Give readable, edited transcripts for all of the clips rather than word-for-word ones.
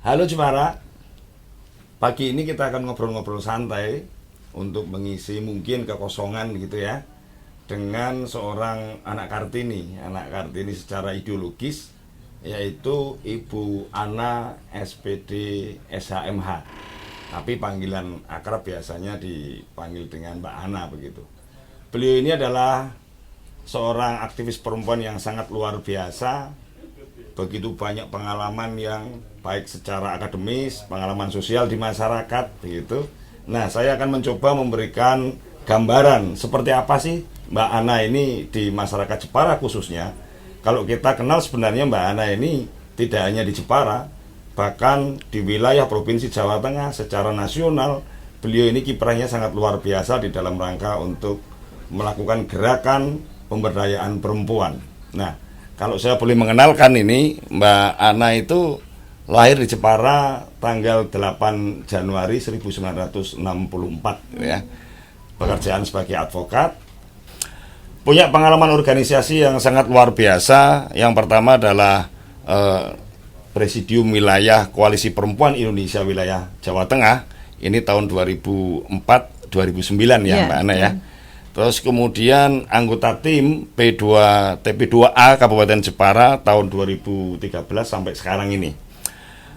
Halo Jemara, pagi ini kita akan ngobrol-ngobrol santai untuk mengisi mungkin kekosongan gitu ya, dengan seorang anak Kartini secara ideologis, yaitu Ibu Ana SPD SHMH. Tapi panggilan akrab biasanya dipanggil dengan Mbak Ana begitu. Beliau ini adalah seorang aktivis perempuan yang sangat luar biasa, begitu banyak pengalaman yang baik secara akademis, pengalaman sosial di masyarakat begitu. Nah, saya akan mencoba memberikan gambaran seperti apa sih Mbak Ana ini di masyarakat Jepara khususnya. Kalau kita kenal sebenarnya Mbak Ana ini tidak hanya di Jepara, bahkan di wilayah Provinsi Jawa Tengah secara nasional, beliau ini kiprahnya sangat luar biasa di dalam rangka untuk melakukan gerakan pemberdayaan perempuan. Nah, kalau saya boleh mengenalkan ini, Mbak Ana itu lahir di Jepara tanggal 8 Januari 1964 ya. Pekerjaan sebagai advokat. Punya pengalaman organisasi yang sangat luar biasa. Yang pertama adalah Presidium Wilayah Koalisi Perempuan Indonesia Wilayah Jawa Tengah. Ini tahun 2004-2009 ya Mbak Ana ya. Terus kemudian anggota tim TP2A Kabupaten Jepara tahun 2013 sampai sekarang ini.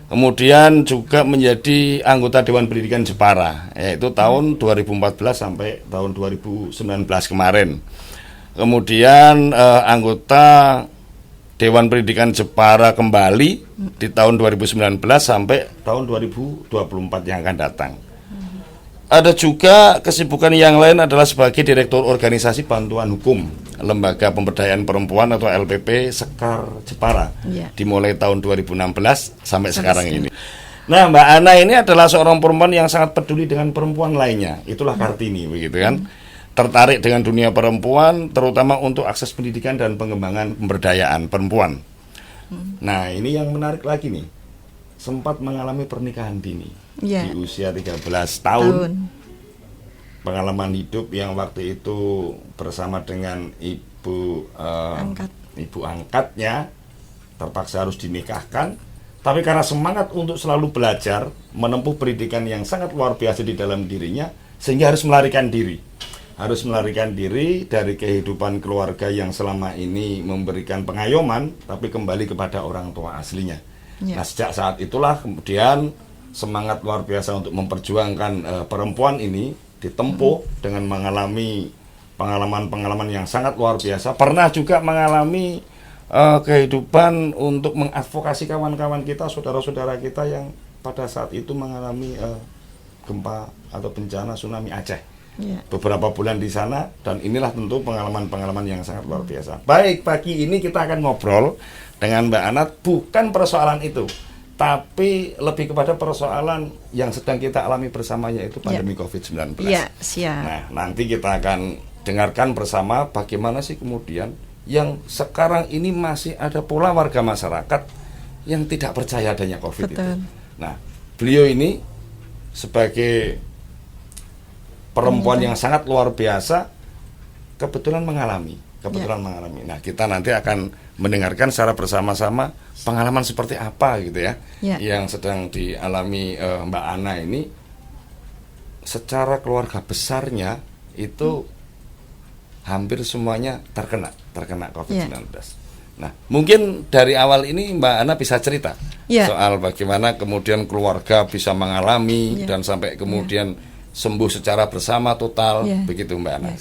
Kemudian juga menjadi anggota Dewan Pendidikan Jepara, yaitu tahun 2014 sampai tahun 2019 kemarin. Kemudian anggota Dewan Pendidikan Jepara kembali di tahun 2019 sampai tahun 2024 yang akan datang. Ada juga kesibukan yang lain adalah sebagai Direktur Organisasi Bantuan Hukum Lembaga Pemberdayaan Perempuan atau LPP Sekar Jepara dimulai tahun 2016 sampai sekarang ini. Nah, Mbak Ana ini adalah seorang perempuan yang sangat peduli dengan perempuan lainnya. Itulah Kartini begitu kan. Tertarik dengan dunia perempuan terutama untuk akses pendidikan dan pengembangan pemberdayaan perempuan. Nah, ini yang menarik lagi nih. Sempat mengalami pernikahan dini di usia 13 tahun. Pengalaman hidup yang waktu itu bersama dengan ibu angkatnya terpaksa harus dinikahkan. Tapi karena semangat untuk selalu belajar, menempuh pendidikan yang sangat luar biasa di dalam dirinya, sehingga harus melarikan diri. Harus melarikan diri dari kehidupan keluarga yang selama ini memberikan pengayoman, tapi kembali kepada orang tua aslinya. Nah, sejak saat itulah kemudian semangat luar biasa untuk memperjuangkan perempuan ini ditempuh dengan mengalami pengalaman-pengalaman yang sangat luar biasa. Pernah juga mengalami kehidupan untuk mengadvokasi kawan-kawan kita, saudara-saudara kita yang pada saat itu mengalami gempa atau bencana tsunami Aceh. Beberapa bulan di sana, dan inilah tentu pengalaman-pengalaman yang sangat luar biasa. Baik, pagi ini kita akan ngobrol dengan Mbak Ana bukan persoalan itu, tapi lebih kepada persoalan yang sedang kita alami bersama, yaitu pandemi COVID-19. Siap. Nah, nanti kita akan dengarkan bersama bagaimana sih kemudian yang sekarang ini masih ada pola warga masyarakat yang tidak percaya adanya COVID itu. Nah, beliau ini sebagai perempuan yang sangat luar biasa kebetulan mengalami. Nah, kita nanti akan mendengarkan secara bersama-sama pengalaman seperti apa gitu ya, yang sedang dialami Mbak Ana ini. Secara keluarga besarnya itu hampir semuanya terkena COVID-19. Nah, mungkin dari awal ini Mbak Ana bisa cerita soal bagaimana kemudian keluarga bisa mengalami dan sampai kemudian sembuh secara bersama total, begitu Mbak Ana.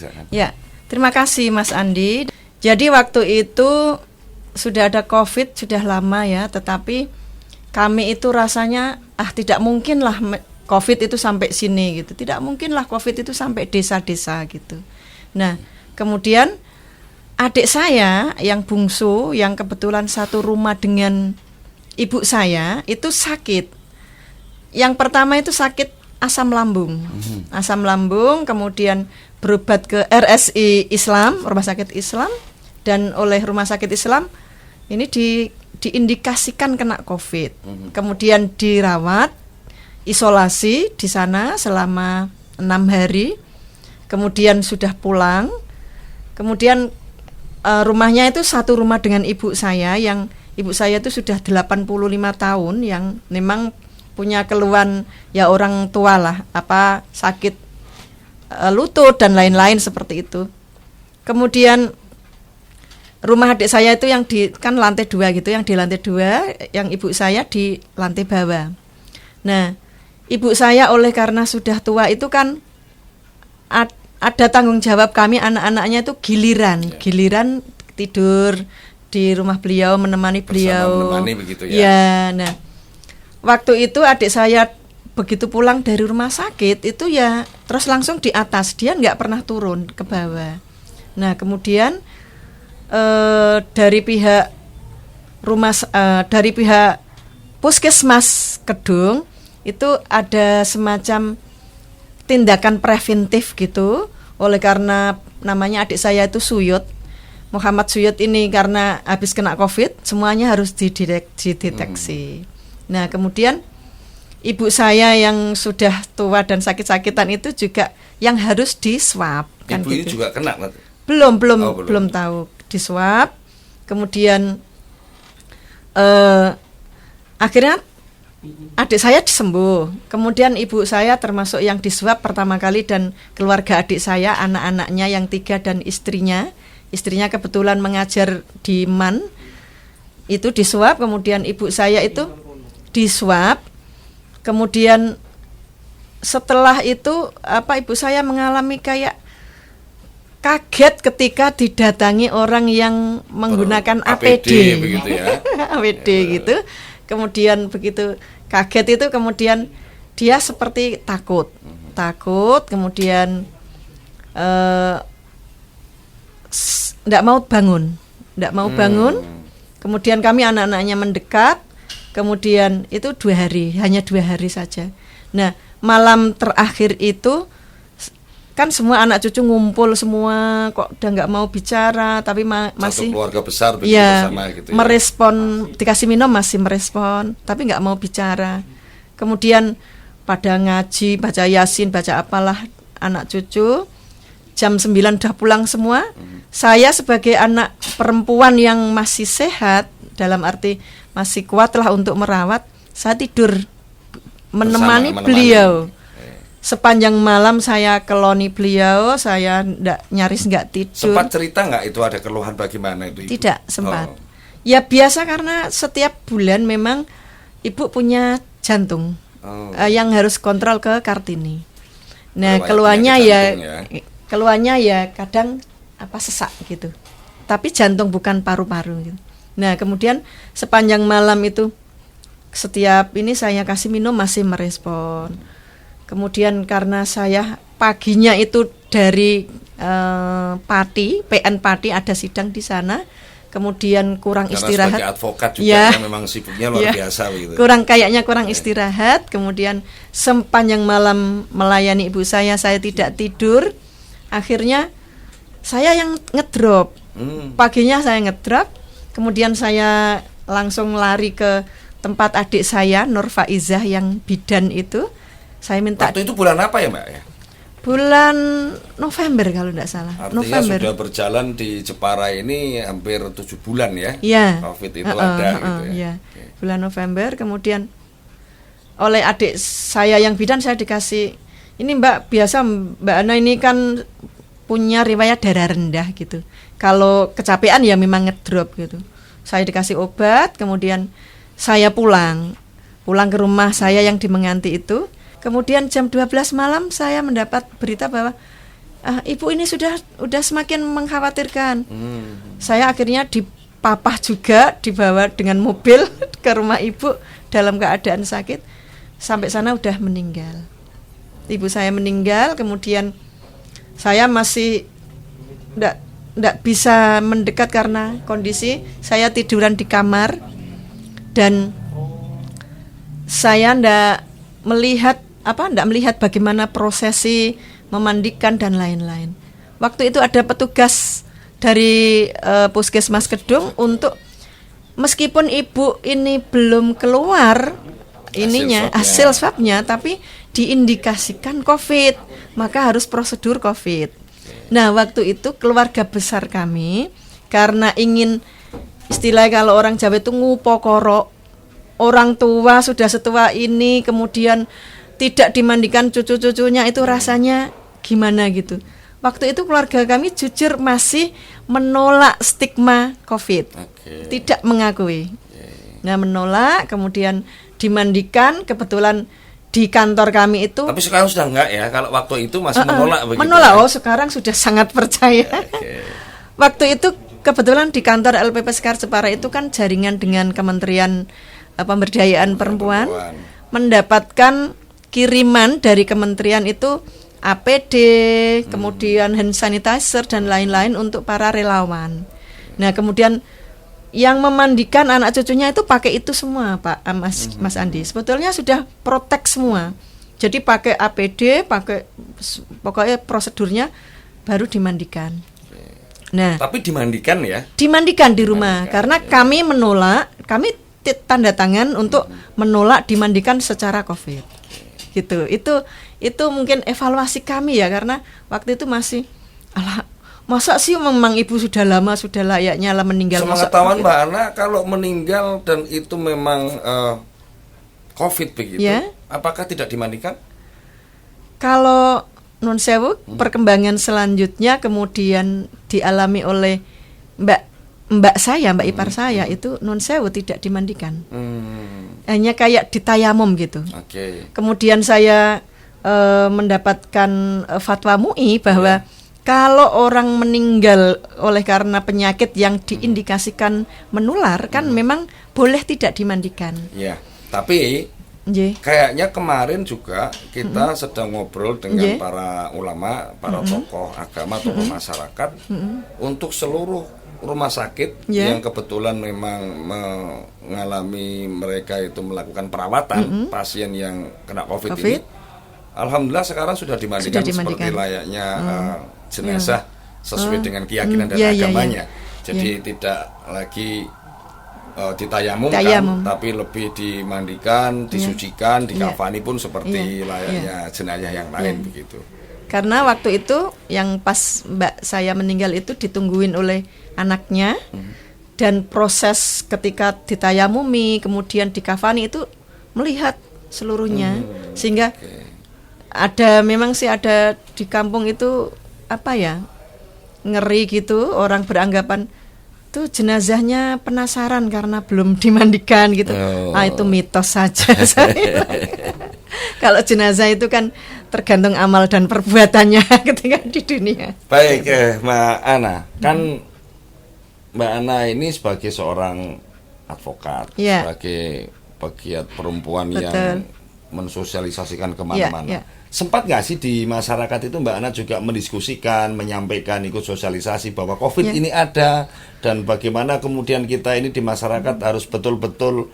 Terima kasih Mas Andi. Jadi waktu itu sudah ada COVID sudah lama ya, tetapi kami itu rasanya tidak mungkinlah COVID itu sampai sini gitu. Tidak mungkinlah COVID itu sampai desa-desa gitu. Nah, kemudian adik saya yang bungsu, yang kebetulan satu rumah dengan ibu saya, itu sakit. Yang pertama itu sakit asam lambung. Asam lambung, kemudian berobat ke RSI Islam, Rumah Sakit Islam, dan oleh Rumah Sakit Islam ini diindikasikan kena COVID. Kemudian dirawat, isolasi di sana selama 6 hari. Kemudian sudah pulang. Kemudian rumahnya itu satu rumah dengan ibu saya yang ibu saya itu sudah 85 tahun yang memang punya keluhan ya orang tua lah, apa sakit lutut dan lain-lain seperti itu. Kemudian rumah adik saya itu yang di kan lantai 2 gitu, yang di lantai 2, yang ibu saya di lantai bawah. Nah, ibu saya oleh karena sudah tua itu kan ada tanggung jawab kami anak-anaknya itu giliran tidur di rumah beliau, menemani beliau. Menemani begitu ya. Ya, nah waktu itu adik saya begitu pulang dari rumah sakit itu ya terus langsung di atas, dia nggak pernah turun ke bawah. Nah kemudian dari pihak dari pihak Puskesmas Kedung itu ada semacam tindakan preventif gitu, oleh karena namanya adik saya itu Suyut, Muhammad Suyut ini, karena habis kena COVID semuanya harus dideteksi. Nah kemudian ibu saya yang sudah tua dan sakit-sakitan itu juga yang harus diswab. Ibu ini gitu. juga kena? Belum tahu, diswab. Kemudian akhirnya adik saya sembuh. Kemudian ibu saya termasuk yang diswab pertama kali, dan keluarga adik saya, anak-anaknya yang 3 dan istrinya kebetulan mengajar di MAN, itu diswab. Kemudian ibu saya itu diswab. Kemudian setelah itu ibu saya mengalami kayak kaget ketika didatangi orang yang menggunakan APD begitu ya. APD gitu. Kemudian begitu kaget itu, kemudian dia seperti takut, kemudian nggak mau bangun. Kemudian kami anak-anaknya mendekat, kemudian itu hanya 2 hari saja. Nah malam terakhir itu kan semua anak cucu ngumpul semua, kok udah nggak mau bicara, tapi masih satu keluarga besar bersama gitu ya. Merespon, dikasih minum masih merespon, tapi nggak mau bicara. Kemudian pada ngaji, baca Yasin, baca apalah anak cucu. Jam 9 udah pulang semua. Saya sebagai anak perempuan yang masih sehat, dalam arti masih kuat lah untuk merawat, saya tidur menemani beliau. Sepanjang malam saya keloni beliau, saya nyaris nggak tidur. Sempat cerita nggak itu ada keluhan bagaimana itu ibu? Tidak sempat. Ya biasa, karena setiap bulan memang ibu punya jantung yang harus kontrol ke Kartini. Nah keluhannya ya kadang sesak gitu. Tapi jantung bukan paru-paru gitu. Nah kemudian sepanjang malam itu setiap ini saya kasih minum masih merespon. Kemudian karena saya paginya itu dari PN Pati ada sidang di sana, kemudian kurang karena istirahat. Sebagai advokat juga memang sibuknya luar biasa begitu. Kurang istirahat, kemudian sepanjang malam melayani ibu saya tidak tidur. Akhirnya saya yang ngedrop. Paginya saya ngedrop, kemudian saya langsung lari ke tempat adik saya Nur Faizah yang bidan itu. Saya minta. Waktu itu bulan apa ya Mbak ya? Bulan November kalau tidak salah. Artinya November. Sudah berjalan di Jepara ini hampir 7 bulan ya. Iya. COVID itu ada gitu ya. Iya. Bulan November, kemudian oleh adik saya yang bidan saya dikasih ini Mbak, biasa Mbak Ana ini kan punya riwayat darah rendah gitu. Kalau kecapean ya memang ngedrop gitu. Saya dikasih obat, kemudian saya pulang ke rumah saya yang di Menganti itu. Kemudian jam 12 malam saya mendapat berita bahwa ibu ini sudah semakin mengkhawatirkan. Saya akhirnya dipapah juga, dibawa dengan mobil ke rumah ibu dalam keadaan sakit. Sampai sana udah meninggal. Ibu saya meninggal, kemudian saya masih enggak bisa mendekat karena kondisi saya tiduran di kamar dan saya enggak melihat bagaimana prosesi memandikan dan lain-lain. Waktu itu ada petugas dari Puskesmas Kedung untuk, meskipun ibu ini belum keluar hasil swabnya, tapi diindikasikan COVID, maka harus prosedur COVID. Nah waktu itu keluarga besar kami karena ingin istilahnya kalau orang Jawa itu ngupokoro, orang tua sudah setua ini kemudian tidak dimandikan cucu-cucunya, itu rasanya gimana gitu. Waktu itu keluarga kami jujur masih menolak stigma COVID, tidak mengakui. Nah, menolak, kemudian dimandikan, kebetulan di kantor kami itu. Tapi sekarang sudah enggak ya? Kalau waktu itu masih menolak begitu. Menolak, ya? oh sekarang sudah sangat percaya. Waktu itu kebetulan di kantor LPP Sekar Jepara itu kan jaringan dengan Kementerian Pemberdayaan Perempuan, mendapatkan kiriman dari kementerian itu APD, kemudian hand sanitizer dan lain-lain untuk para relawan. Nah, kemudian yang memandikan anak cucunya itu pakai itu semua, Pak Mas Andi. Sebetulnya sudah protek semua. Jadi pakai APD, pokoknya prosedurnya baru dimandikan. Nah, tapi dimandikan ya? Dimandikan di rumah karena kami menolak, kami tanda tangan untuk menolak dimandikan secara COVID. Gitu. Itu mungkin evaluasi kami ya, karena waktu itu masih masa sih memang ibu sudah lama, sudah layaknya lah meninggal. Sepengetahuan Mbak Ana, kalau meninggal dan itu memang COVID begitu, ya? Apakah tidak dimandikan? Kalau nun sewu, perkembangan selanjutnya kemudian dialami oleh mbak saya, mbak ipar saya itu nun sewu tidak dimandikan. Hanya kayak ditayamum gitu. Kemudian saya mendapatkan fatwa MUI bahwa kalau orang meninggal oleh karena penyakit yang diindikasikan menular kan memang boleh tidak dimandikan. Ya, tapi kayaknya kemarin juga kita sedang ngobrol dengan para ulama, para tokoh agama, tokoh masyarakat untuk seluruh rumah sakit yang kebetulan memang mengalami, mereka itu melakukan perawatan pasien yang kena COVID ini. Alhamdulillah sekarang sudah dimandikan seperti layaknya jenazah sesuai dengan keyakinan dan agamanya. Jadi tidak lagi ditayamumkan, tapi lebih dimandikan, disucikan, dikafani pun seperti layaknya jenazah yang lain begitu. Karena waktu itu yang pas mbak saya meninggal itu ditungguin oleh anaknya, dan proses ketika ditayamumi kemudian dikafani itu melihat seluruhnya, sehingga memang sih ada di kampung itu ngeri gitu, orang beranggapan tuh jenazahnya penasaran karena belum dimandikan gitu. Itu mitos saja. Kalau jenazah itu kan tergantung amal dan perbuatannya ketika di dunia. Baik, Mbak Ana, kan Mbak Ana ini sebagai seorang advokat, sebagai pegiat perempuan yang mensosialisasikan kemana-mana. Sempat nggak sih di masyarakat itu Mbak Ana juga mendiskusikan, menyampaikan, ikut sosialisasi bahwa COVID ini ada, dan bagaimana kemudian kita ini di masyarakat harus betul-betul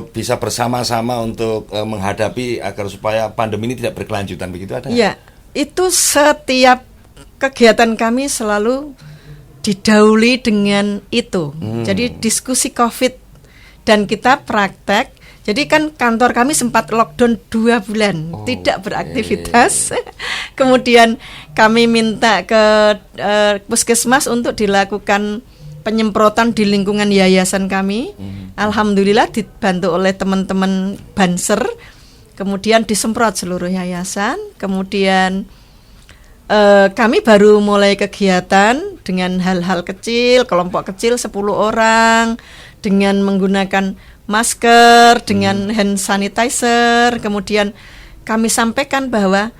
bisa bersama-sama untuk menghadapi agar supaya pandemi ini tidak berkelanjutan, begitu ada? Ya, itu setiap kegiatan kami selalu didahului dengan itu. Jadi diskusi COVID dan kita praktek. Jadi kan kantor kami sempat lockdown 2 bulan, tidak beraktivitas. Kemudian kami minta ke puskesmas untuk dilakukan penyemprotan di lingkungan yayasan kami. Alhamdulillah dibantu oleh teman-teman Banser. Kemudian disemprot seluruh yayasan. Kemudian kami baru mulai kegiatan dengan hal-hal kecil, kelompok kecil 10 orang, dengan menggunakan masker, dengan hand sanitizer. Kemudian kami sampaikan bahwa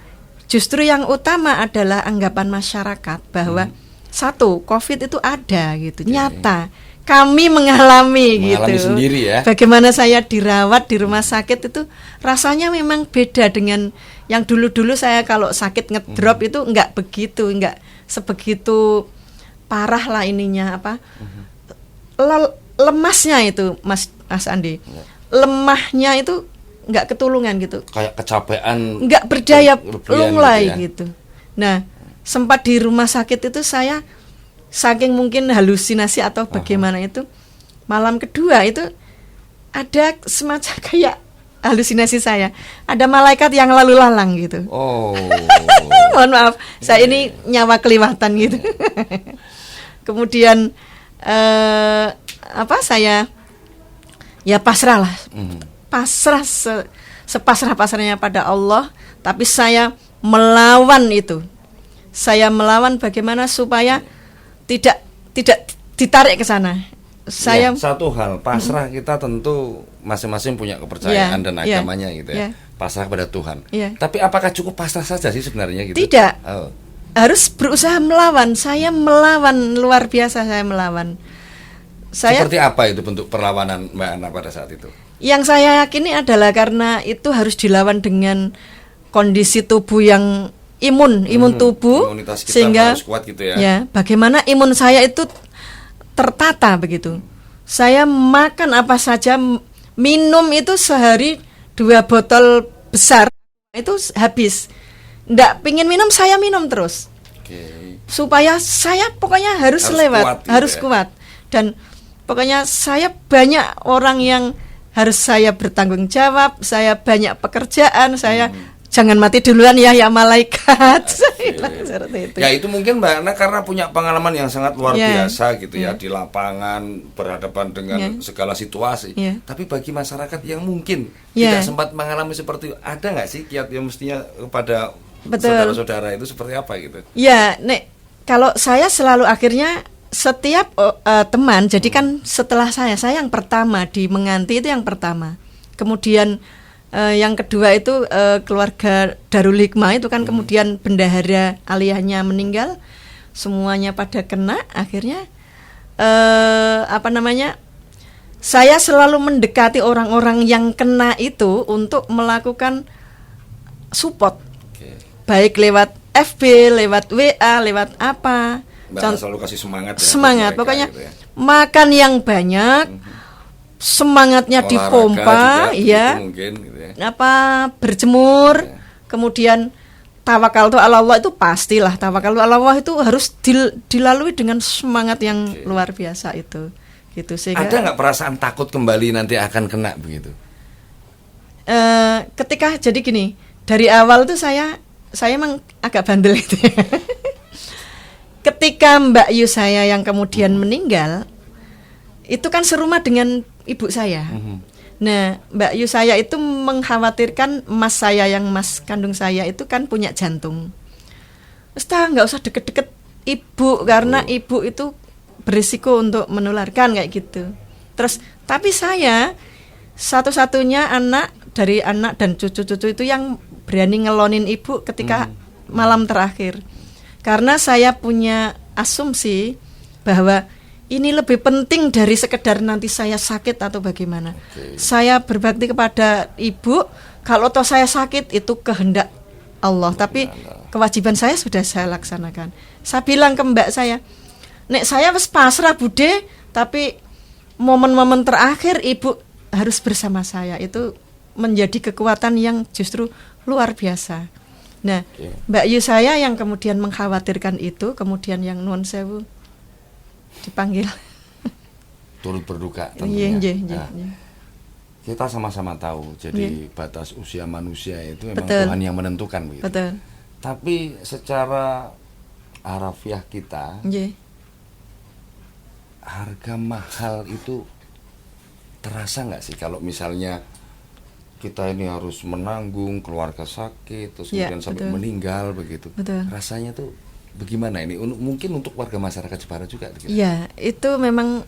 justru yang utama adalah anggapan masyarakat bahwa satu, COVID itu ada gitu, nyata. Kami mengalami gitu. Sendiri ya. Bagaimana saya dirawat di rumah sakit itu rasanya memang beda dengan yang dulu-dulu saya kalau sakit ngedrop itu enggak begitu, enggak sebegitu parah lah ininya lemasnya itu Mas Andi. Lemahnya itu enggak ketulungan gitu. Kayak kecapean. Enggak berdaya lunglai gitu. Nah, sempat di rumah sakit itu saya saking mungkin halusinasi atau bagaimana itu, malam kedua itu ada semacam kayak halusinasi saya, ada malaikat yang lalu lalang gitu. Mohon maaf, saya ini nyawa kelewatan gitu. Kemudian saya ya pasrah lah. Pasrah sepasrah-pasrahnya pada Allah, tapi saya melawan itu. Saya melawan bagaimana supaya tidak ditarik ke sana. Saya satu hal, pasrah kita tentu masing-masing punya kepercayaan dan agamanya gitu ya. Pasrah pada Tuhan. Tapi apakah cukup pasrah saja sih sebenarnya gitu? Tidak. Harus berusaha melawan. Saya melawan, luar biasa saya melawan. Seperti apa itu bentuk perlawanan Mbak Ana pada saat itu? Yang saya yakini adalah karena itu harus dilawan dengan kondisi tubuh yang imun tubuh, imunitas kita sehingga harus kuat gitu ya. Ya, bagaimana imun saya itu tertata begitu. Saya makan apa saja, minum itu sehari 2 botol besar itu habis. Nggak pingin minum, saya minum terus. Supaya saya pokoknya harus lewat, kuat, gitu harus ya. kuat. Dan pokoknya saya banyak orang yang harus saya bertanggung jawab, saya banyak pekerjaan, saya jangan mati duluan ya malaikat. Saya bilang seperti itu. Ya itu mungkin Mbak Ana karena punya pengalaman yang sangat luar biasa gitu ya, di lapangan berhadapan dengan segala situasi. Tapi bagi masyarakat yang mungkin tidak sempat mengalami seperti itu, ada nggak sih kiat yang mestinya kepada saudara-saudara itu seperti apa gitu? Ya, Nek, kalau saya selalu akhirnya setiap teman, jadi kan setelah saya yang pertama di Menganti itu yang pertama. Kemudian yang kedua itu keluarga Darul Hikmah itu kan kemudian bendahara aliyahnya meninggal, semuanya pada kena. Akhirnya saya selalu mendekati orang-orang yang kena itu untuk melakukan support, baik lewat FB, lewat WA, lewat apa. Mbak selalu kasih semangat. Semangat, pokoknya gitu ya. Makan yang banyak. Semangatnya olahraga dipompa ya, mungkin, gitu ya. Berjemur, kemudian tawakal tu ala Allah itu pastilah, tawakal tu ala Allah itu harus dilalui dengan semangat yang luar biasa itu gitu. Sehingga ada nggak perasaan takut kembali nanti akan kena begitu? Ketika jadi gini, dari awal tuh saya emang agak bandel itu. Ketika Mbak Yu saya yang kemudian meninggal, itu kan serumah dengan ibu saya. Nah, Mbak Yu saya itu mengkhawatirkan mas saya yang mas kandung saya itu kan punya jantung. Nggak usah deket-deket ibu karena ibu itu berisiko untuk menularkan kayak gitu. Terus, tapi saya satu-satunya anak dari anak dan cucu-cucu itu yang berani ngelonin ibu ketika malam terakhir. Karena saya punya asumsi bahwa ini lebih penting dari sekedar nanti saya sakit atau bagaimana. Saya berbakti kepada ibu, kalau toh saya sakit itu kehendak Allah, tapi kewajiban saya sudah saya laksanakan. Saya bilang ke mbak saya, Nek saya wis pasrah bude, tapi momen-momen terakhir ibu harus bersama saya. Itu menjadi kekuatan yang justru luar biasa. Nah, Mbak Yu saya yang kemudian mengkhawatirkan itu, kemudian yang nuwun sewu dipanggil turut berduka tentunya. Iya. Kita sama-sama tahu, jadi batas usia manusia itu memang Betul. Tuhan yang menentukan begitu. Betul. Tapi secara harafiah kita, harga mahal itu terasa nggak sih kalau misalnya kita ini harus menanggung keluarga sakit terus kemudian sampai meninggal begitu. Betul. Rasanya tuh bagaimana ini? Mungkin untuk warga masyarakat Jepara juga gitu. Ya, itu memang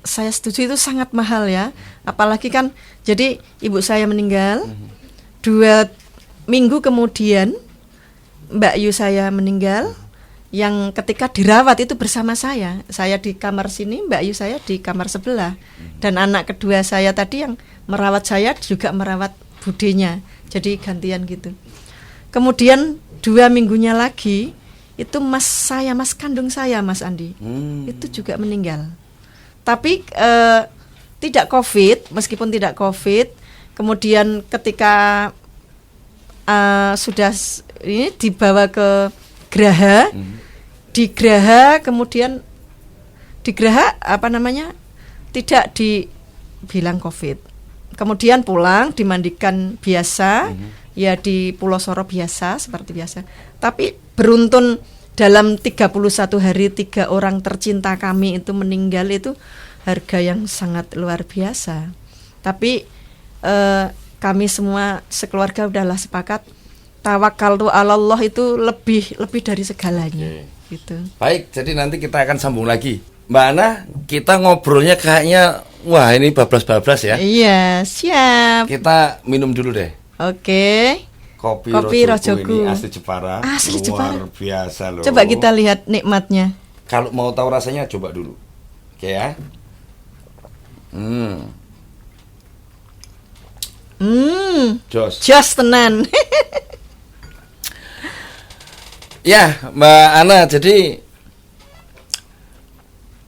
saya setuju itu sangat mahal ya. Apalagi kan jadi ibu saya meninggal 2 minggu kemudian Mbak Yu saya meninggal, yang ketika dirawat itu bersama saya di kamar sini, Mbak Yu saya di kamar sebelah, dan anak kedua saya tadi yang merawat saya juga merawat budenya, jadi gantian gitu. Kemudian 2 minggunya lagi itu mas kandung saya, Mas Andi, itu juga meninggal. Tapi tidak COVID, meskipun tidak COVID. Kemudian ketika sudah ini dibawa ke Graha, di Graha kemudian di Graha tidak dibilang COVID. Kemudian pulang dimandikan biasa, ya di Pulau Soro biasa seperti biasa. Tapi beruntun dalam 31 hari 3 orang tercinta kami itu meninggal, itu harga yang sangat luar biasa. Tapi kami semua sekeluarga udahlah sepakat tawakaltu 'alallah itu lebih dari segalanya. Gitu. Baik, jadi nanti kita akan sambung lagi. Mbak Ana, kita ngobrolnya kayaknya wah ini bablas-bablas ya. Iya, siap. Kita minum dulu deh. Oke. Kopi Rojoku ini asli Jepara. Asli luar Jepara. biasa loh. Coba kita lihat nikmatnya. Kalau mau tahu rasanya coba dulu. Oke ya. Jos tenan. Ya, Mbak Ana, jadi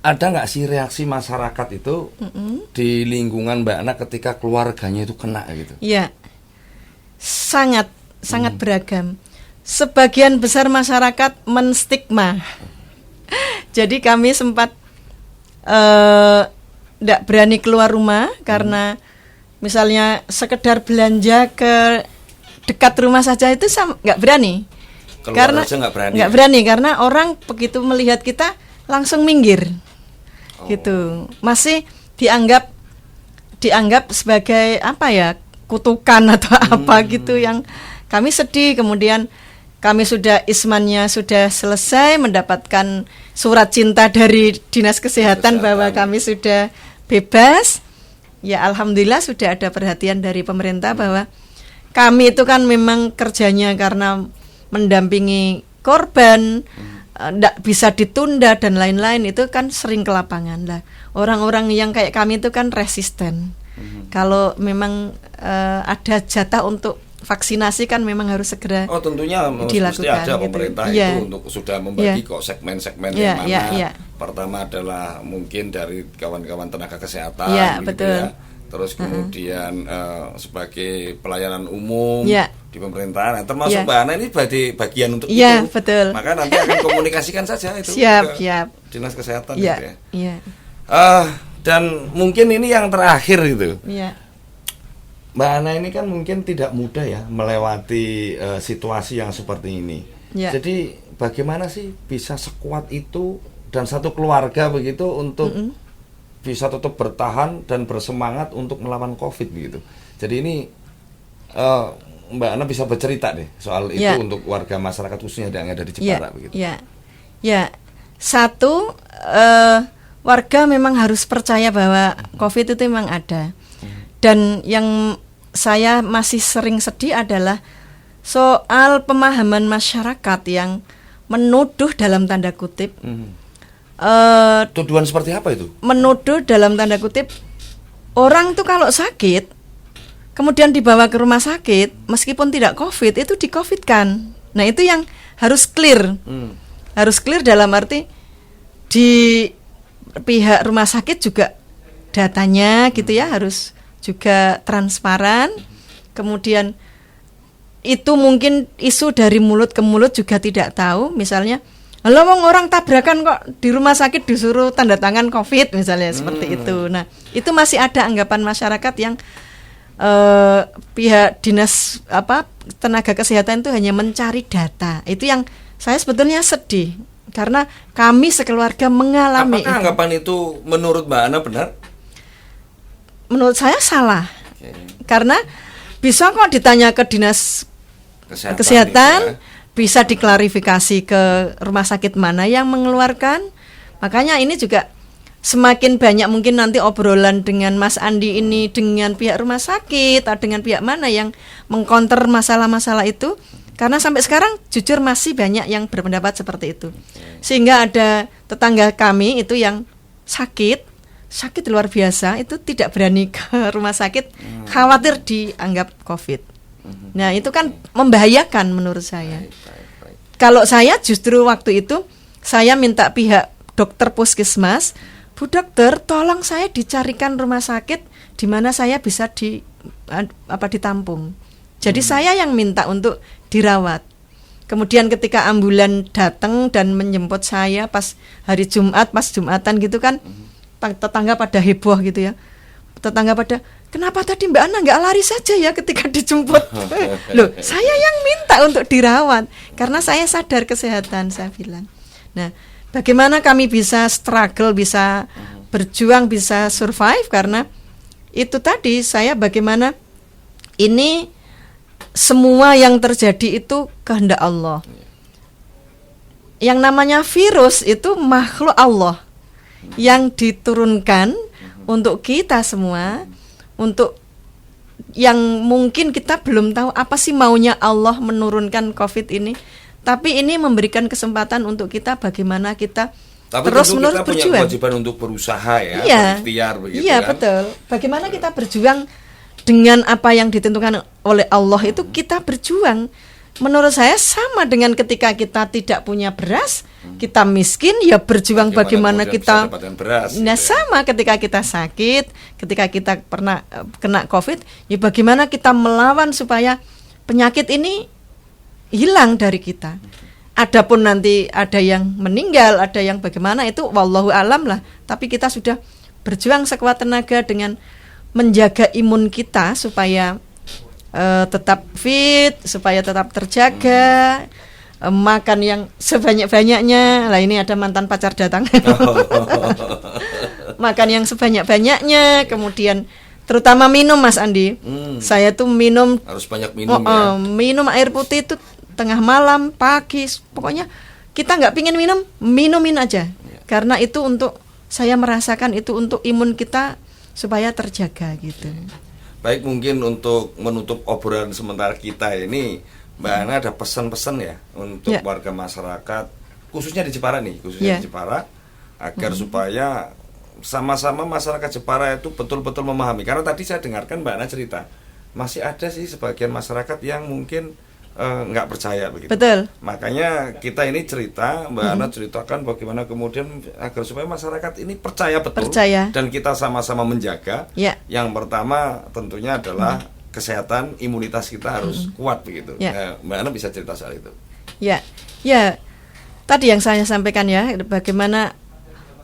ada nggak sih reaksi masyarakat itu di lingkungan Mbak Ana ketika keluarganya itu kena gitu? Ya, sangat beragam. Sebagian besar masyarakat menstigma. Jadi kami sempat tidak berani keluar rumah karena misalnya sekedar belanja ke dekat rumah saja itu nggak berani. Keluar Karena aja nggak berani karena orang begitu melihat kita langsung minggir. Gitu, masih dianggap sebagai apa ya, kutukan atau apa gitu, yang kami sedih. Kemudian kami sudah ismannya sudah selesai, mendapatkan surat cinta dari Dinas Kesehatan bahwa kami sudah bebas. Ya alhamdulillah sudah ada perhatian dari pemerintah bahwa kami itu kan memang kerjanya karena mendampingi korban, tidak bisa ditunda dan lain-lain, itu kan sering ke lapangan lah. Orang-orang yang kayak kami itu kan resisten. Kalau memang ada jatah untuk vaksinasi kan memang harus segera tentunya dilakukan. Mesti ada gitu. pemerintah itu untuk sudah membagi kok segmen-segmen yang mana. Pertama adalah mungkin dari kawan-kawan tenaga kesehatan, gitu betul. ya. Terus kemudian sebagai pelayanan umum di pemerintahan, termasuk Mbak Ana ini bagian untuk itu. Betul. Maka nanti akan komunikasikan saja itu siap. Dinas Kesehatan gitu ya. Dan mungkin ini yang terakhir gitu. Mbak Ana ini kan mungkin tidak mudah ya melewati situasi yang seperti ini. Jadi bagaimana sih bisa sekuat itu dan satu keluarga begitu untuk bisa tetap bertahan dan bersemangat untuk melawan COVID gitu. Jadi ini Mbak Ana bisa bercerita deh soal itu untuk warga masyarakat khususnya yang ada di Jepara begitu. Satu, warga memang harus percaya bahwa COVID itu memang ada. Dan yang saya masih sering sedih adalah soal pemahaman masyarakat yang menuduh dalam tanda kutip. Tuduhan seperti apa itu? Menuduh dalam tanda kutip orang tuh kalau sakit kemudian dibawa ke rumah sakit meskipun tidak COVID itu di-COVID-kan. Nah itu yang harus clear. Harus clear dalam arti di pihak rumah sakit juga datanya gitu ya harus juga transparan. Kemudian itu mungkin isu dari mulut ke mulut juga tidak tahu. Misalnya halo, orang tabrakan kok di rumah sakit disuruh tanda tangan COVID misalnya seperti itu. Nah, itu masih ada anggapan masyarakat yang pihak dinas tenaga kesehatan itu hanya mencari data. Itu yang saya sebetulnya sedih karena kami sekeluarga mengalami. Apakah anggapan itu menurut Mbak Ana benar? Menurut saya salah. Karena bisa kok ditanya ke dinas kesehatan bisa diklarifikasi ke rumah sakit mana yang mengeluarkan. Makanya ini juga semakin banyak mungkin nanti obrolan dengan Mas Andi ini dengan pihak rumah sakit atau dengan pihak mana yang mengcounter masalah-masalah itu. Karena sampai sekarang jujur masih banyak yang berpendapat seperti itu. Sehingga ada tetangga kami itu yang sakit luar biasa, itu tidak berani ke rumah sakit, khawatir dianggap COVID. Nah itu kan membahayakan menurut saya. Kalau saya justru waktu itu saya minta pihak dokter puskesmas, Bu dokter tolong saya dicarikan rumah sakit di mana saya bisa ditampung. Jadi saya yang minta untuk dirawat. Kemudian ketika ambulan datang dan menjemput saya pas hari Jumat, pas Jumatan gitu kan, tetangga pada heboh gitu ya. Tetangga pada kenapa tadi Mbak Ana nggak lari saja ya ketika dijemput? Loh, saya yang minta untuk dirawat karena saya sadar kesehatan, saya bilang. Nah, bagaimana kami bisa struggle, bisa berjuang, bisa survive, karena itu tadi saya bagaimana ini semua yang terjadi itu kehendak Allah. Yang namanya virus itu makhluk Allah yang diturunkan untuk kita semua, untuk yang mungkin kita belum tahu apa sih maunya Allah menurunkan COVID ini, tapi ini memberikan kesempatan untuk kita bagaimana kita terus-menerus kita punya berjuang. kewajiban untuk berusaha ya, Iya, berikhtiar begitu iya kan. betul. Bagaimana kita berjuang dengan apa yang ditentukan oleh Allah itu kita berjuang. Menurut saya sama dengan ketika kita tidak punya beras, kita miskin, ya berjuang bagaimana kemudian kita bisa dapatkan beras, nah gitu ya. sama ketika kita sakit, ketika kita pernah kena COVID, ya bagaimana kita melawan supaya penyakit ini hilang dari kita. Adapun nanti ada yang meninggal, ada yang bagaimana, itu wallahu alam lah. Tapi kita sudah berjuang sekuat tenaga dengan menjaga imun kita supaya tetap fit, supaya tetap terjaga, makan yang sebanyak-banyaknya. Lah ini ada mantan pacar datang. Makan yang sebanyak-banyaknya, kemudian terutama minum, Mas Andi. Saya tuh minum, Harus banyak minum ya. minum air putih itu tengah malam, pagi, pokoknya kita nggak pingin minum, minumin aja. Karena itu untuk, saya merasakan itu untuk imun kita supaya terjaga gitu. Baik, mungkin untuk menutup obrolan sementara kita ini, Mbak Ana ada pesan-pesan ya untuk warga masyarakat, khususnya di Jepara nih, khususnya di Jepara, agar supaya sama-sama masyarakat Jepara itu betul-betul memahami. Karena tadi saya dengarkan Mbak Ana cerita, masih ada sih sebagian masyarakat yang mungkin nggak percaya begitu. Betul. Makanya kita ini cerita, Mbak Ana ceritakan bagaimana kemudian agar supaya masyarakat ini percaya betul, dan kita sama-sama menjaga. Yang pertama tentunya adalah kesehatan, imunitas kita harus kuat begitu. Mbak Ana bisa cerita soal itu. Ya, tadi yang saya sampaikan ya, bagaimana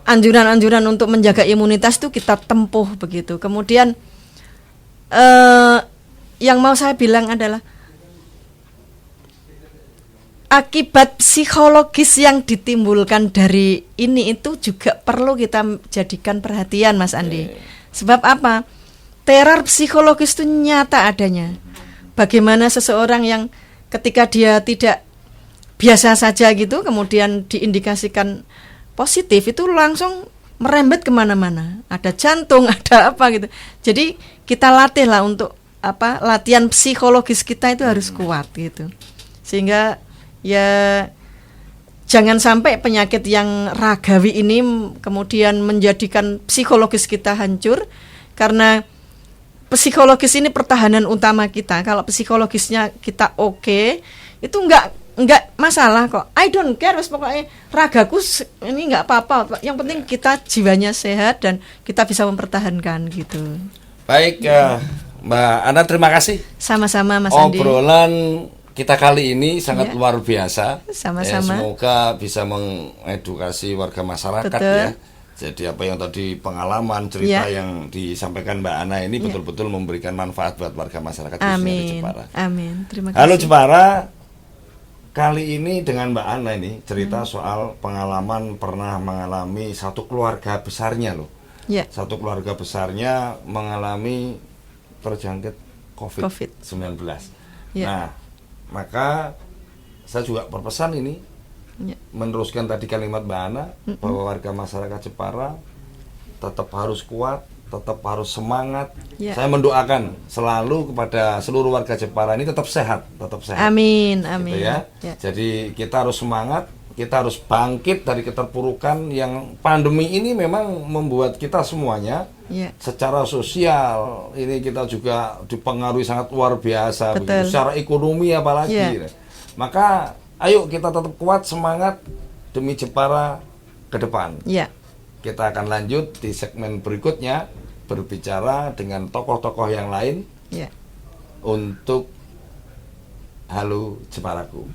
anjuran-anjuran untuk menjaga imunitas itu kita tempuh begitu. Kemudian yang mau saya bilang adalah akibat psikologis yang ditimbulkan dari ini itu juga perlu kita jadikan perhatian, Mas Andi. Sebab apa? Teror psikologis itu nyata adanya. Bagaimana seseorang yang ketika dia tidak biasa saja gitu, kemudian diindikasikan positif, itu langsung merembet kemana-mana. Ada jantung, ada apa gitu. Jadi kita latih lah untuk latihan psikologis kita itu harus kuat gitu. Sehingga ya jangan sampai penyakit yang ragawi ini kemudian menjadikan psikologis kita hancur, karena psikologis ini pertahanan utama kita. Kalau psikologisnya kita oke, itu enggak masalah kok. I don't care, pokoknya ragaku ini enggak apa-apa. Yang penting kita jiwanya sehat dan kita bisa mempertahankan gitu. Baik, Mbak Ana, terima kasih. Sama-sama, Mas Andi. Obrolan kita kali ini sangat luar biasa. Sama-sama. Semoga bisa mengedukasi warga masyarakat. Betul. Ya. Jadi apa yang tadi pengalaman cerita yang disampaikan Mbak Ana ini betul-betul memberikan manfaat buat warga masyarakat khususnya di Jepara. Amin. Terima kasih. Halo Jepara, kali ini dengan Mbak Ana ini cerita soal pengalaman pernah mengalami satu keluarga besarnya loh. Satu keluarga besarnya mengalami terjangkit COVID-19. Nah, maka saya juga berpesan ini meneruskan tadi kalimat Mbak Ana bahwa warga masyarakat Jepara tetap harus kuat, tetap harus semangat. Saya mendoakan selalu kepada seluruh warga Jepara ini tetap sehat. Amin, gitu ya. Jadi kita harus semangat, kita harus bangkit dari keterpurukan yang pandemi ini memang membuat kita semuanya secara sosial ini kita juga dipengaruhi sangat luar biasa begitu, secara ekonomi apalagi. Maka ayo kita tetap kuat, semangat demi Jepara ke depan. Kita akan lanjut di segmen berikutnya berbicara dengan tokoh-tokoh yang lain untuk Halo Jeparaku.